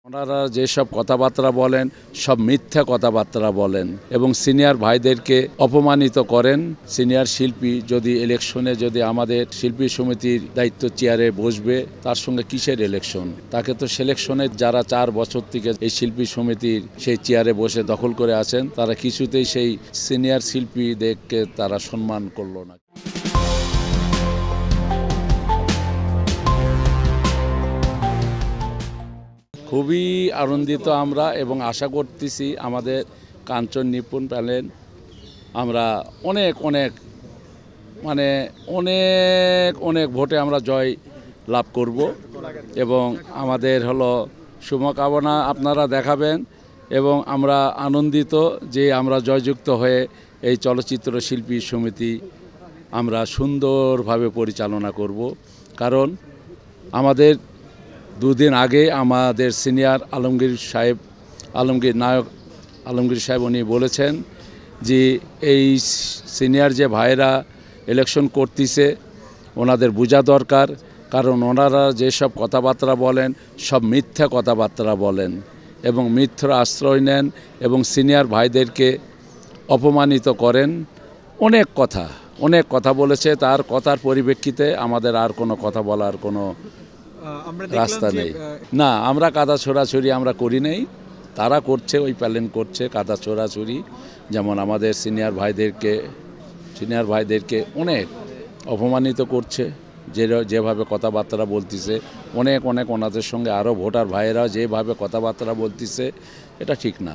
ওনারা যেসব কথাবার্তা বলেন সব মিথ্যা কথাবার্তা বলেন এবং সিনিয়র ভাইদেরকে অপমানিত করেন। সিনিয়র শিল্পী যদি ইলেকশনে যদি আমাদের শিল্পী সমিতির দায়িত্ব চেয়ারে বসবে, তার সঙ্গে কিসের ইলেকশন? তাকে তো সিলেকশনে যারা 4 বছর থেকে এই শিল্পী সমিতির সেই চেয়ারে বসে দখল করে আছেন, তারা কিছুতেই সেই সিনিয়র শিল্পীদেরকে তারা সম্মান করলো না। খুবই আনন্দিত আমরা এবং আশা করতেছি আমাদের কাঞ্চন নিপুণ প্যানেল আমরা অনেক ভোটে আমরা জয় লাভ করব এবং আমাদের শুভকামনা আপনারা দেখাবেন এবং আমরা আনন্দিত যে আমরা জয়যুক্ত হয়ে এই চলচ্চিত্র শিল্পী সমিতি আমরা সুন্দরভাবে পরিচালনা করব। কারণ আমাদের দুদিন আগে আমাদের সিনিয়র নায়ক আলমগীর সাহেব উনি বলেছেন যে এই সিনিয়র যে ভাইরা ইলেকশন করতেছে ওনাদের বোঝা দরকার, কারণ ওনারা যেসব কথাবার্তা বলেন সব মিথ্যা কথাবার্তা বলেন এবং মিথ্যার আশ্রয় নেন এবং সিনিয়র ভাইদেরকে অপমানিত করেন। অনেক কথা বলেছে, তার কথার পরিপ্রেক্ষিতে আমাদের আর কোনো কথা বলার কোনো রাস্তা নেই। না, আমরা কাদা ছোড়াছুরি আমরা করি নাই, তারা করছে, ওই প্যালেন করছে কাদা ছোড়াছুরি। যেমন আমাদের সিনিয়র ভাইদেরকে অনেক অপমানিত করছে, যেভাবে কথাবার্তা বলতেছে অনেক ওনাদের সঙ্গে আরও ভোটার ভাইয়েরা যেভাবে কথাবার্তা বলতেছে এটা ঠিক না।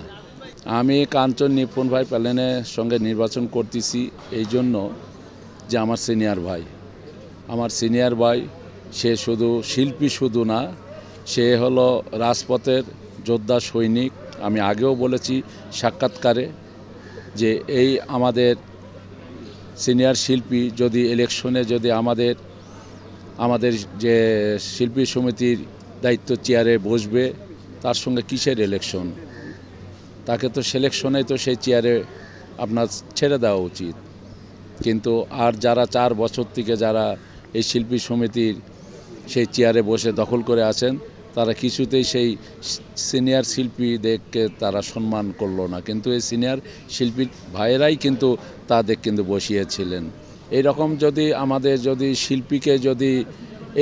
আমি কাঞ্চন নিপুণ ভাই প্যালেনের সঙ্গে নির্বাচন করতেছি এই জন্য যে আমার সিনিয়র ভাই সে শুধু শিল্পী শুধু না, সে রাজপথের যোদ্ধা সৈনিক। আমি আগেও বলেছি সাক্ষাৎকারে যে এই আমাদের সিনিয়র শিল্পী যদি ইলেকশনে যদি আমাদের যে শিল্পী সমিতির দায়িত্ব চেয়ারে বসবে, তার সঙ্গে কিসের ইলেকশন? তাকে তো সিলেকশনেই তো সেই চেয়ারে আপনার ছেড়ে দেওয়া উচিত। কিন্তু আর যারা 4 বছর থেকে যারা এই শিল্পী সমিতির সেই চেয়ারে বসে দখল করে আছেন, তারা কিছুতেই সেই সিনিয়র শিল্পীদেরকে তারা সম্মান করলো না। কিন্তু এই সিনিয়র শিল্পী ভাইয়েরাই কিন্তু তাদের কিন্তু বসিয়েছিলেন। এইরকম যদি আমাদের শিল্পীকে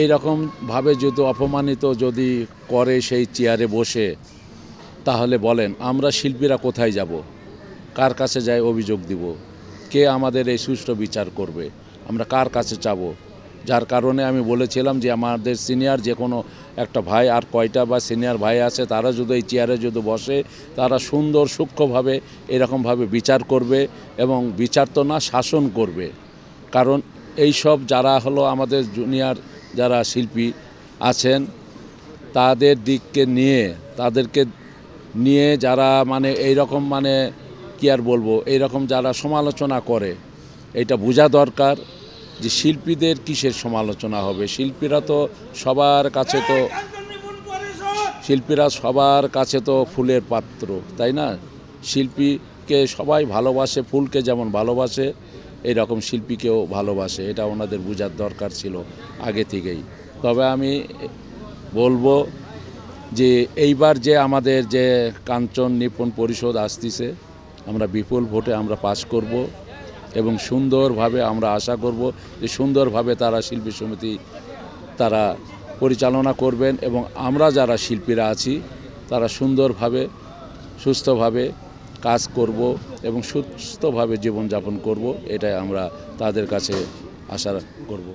এইরকমভাবে যদি অপমানিত যদি করে সেই চেয়ারে বসে, তাহলে বলেন আমরা শিল্পীরা কোথায় যাব? কার কাছে যাই অভিযোগ দিব? কে আমাদের এই সুষ্ঠু বিচার করবে? আমরা কার কাছে চাবো? যার কারণে আমি বলেছিলাম যে আমাদের সিনিয়র যে কোনো একটা ভাই আর কয়টা বা সিনিয়র ভাই আছে, তারা যদি এই চেয়ারে যদি বসে, তারা সুন্দর সূক্ষ্মভাবে এরকমভাবে বিচার করবে এবং বিচার তো না, শাসন করবে। কারণ এই সব যারা আমাদের জুনিয়র যারা শিল্পী আছেন, তাদেরকে নিয়ে যারা এইরকম কি আর বলবো, এইরকম যারা সমালোচনা করে, এটা বোঝা দরকার যে শিল্পীদের কিসের সমালোচনা হবে। শিল্পীরা সবার কাছে তো ফুলের পাত্র, তাই না? শিল্পীকে সবাই ভালোবাসে, ফুলকে যেমন ভালোবাসে এইরকম শিল্পীকেও ভালোবাসে। এটা ওনাদের বোঝার দরকার ছিল আগে থেকেই। তবে আমি বলবো যে এইবার যে আমাদের যে কাঞ্চন নিপুণ পরিষদ আসতেছে, আমরা বিপুল ভোটে আমরা পাস করব এবং সুন্দরভাবে আমরা আশা করব যে সুন্দরভাবে তারা শিল্পী সমিতি তারা পরিচালনা করবেন এবং আমরা যারা শিল্পীরা আছি তারা সুন্দরভাবে সুস্থভাবে কাজ করব এবং সুস্থভাবে জীবনযাপন করব, এটাই আমরা তাদের কাছে আশা করব।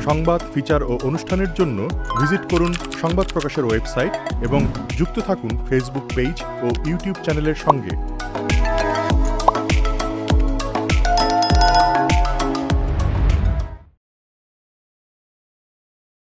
সংবাদ, ফিচার ও অনুষ্ঠানের জন্য ভিজিট করুন সংবাদ প্রকাশের ওয়েবসাইট এবং যুক্ত থাকুন ফেসবুক পেজ ও ইউটিউব চ্যানেলের সঙ্গে।